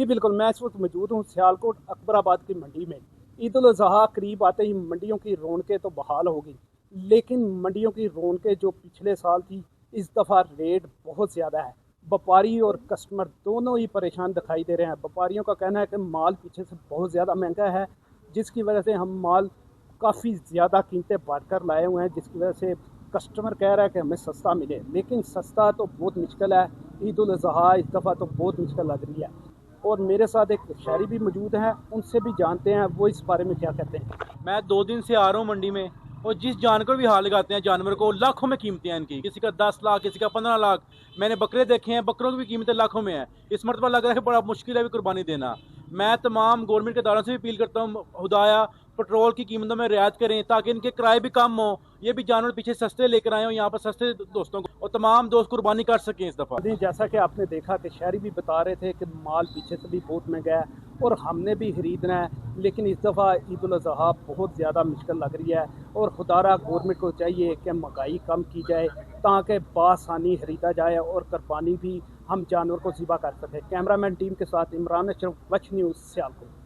जी बिल्कुल, मैं इस वक्त मौजूद हूँ सियालकोट अकबराबाद की मंडी में। ईद उल अज़हा करीब आते ही मंडियों की रौनकें तो बहाल हो गई, लेकिन मंडियों की रौनकें जो पिछले साल थी, इस दफ़ा रेट बहुत ज़्यादा है। व्यापारी और कस्टमर दोनों ही परेशान दिखाई दे रहे हैं। व्यापारियों का कहना है कि माल पीछे से बहुत ज़्यादा महंगा है, जिसकी वजह से हम माल काफ़ी ज़्यादा कीमतें बढ़कर लाए हुए हैं, जिसकी वजह से कस्टमर कह रहा है कि हमें सस्ता मिले, लेकिन सस्ता तो बहुत मुश्किल है। ईद उल अज़हा इस दफ़ा तो बहुत मुश्किल लग रही है। और मेरे साथ एक शहरी भी मौजूद हैं, उनसे भी जानते हैं वो इस बारे में क्या कहते हैं। मैं 2 दिन से आ रहा हूँ मंडी में। और जिस जानवर भी हाल लगाते हैं जानवर को, लाखों में कीमतें हैं इनकी। किसी का 10 लाख, किसी का 15 लाख। मैंने बकरे देखे हैं, बकरों की भी कीमतें लाखों में है। इस मरतबा लग रहा है कि बड़ा मुश्किल है भी कुर्बानी देना। मैं तमाम गवर्नमेंट के इदारों से भी अपील करता हूँ, खुदाया पेट्रोल की कीमतों में रियायत करें ताकि इनके किराए भी कम हो। ये भी जानवर पीछे सस्ते लेकर आए हो यहाँ पर सस्ते दोस्तों को, और तमाम दोस्त कुर्बानी कर सकें इस दफ़ा। जी, जैसा कि आपने देखा कि शहरी भी बता रहे थे कि माल पीछे से भी बहुत महंगा है और हमने भी खरीदना है, लेकिन इस दफ़ा ईद उल अज़हा बहुत ज़्यादा मुश्किल लग रही है। और खुदारा गवर्नमेंट को चाहिए कि महंगाई कम की जाए ताकि बासानी खरीदा जाए और कुर्बानी भी हम जानवर को ज़िबा कर सकें। कैमरामैन टीम के साथ इमरान अशरफ, वक्स न्यूज़, सियालकोट।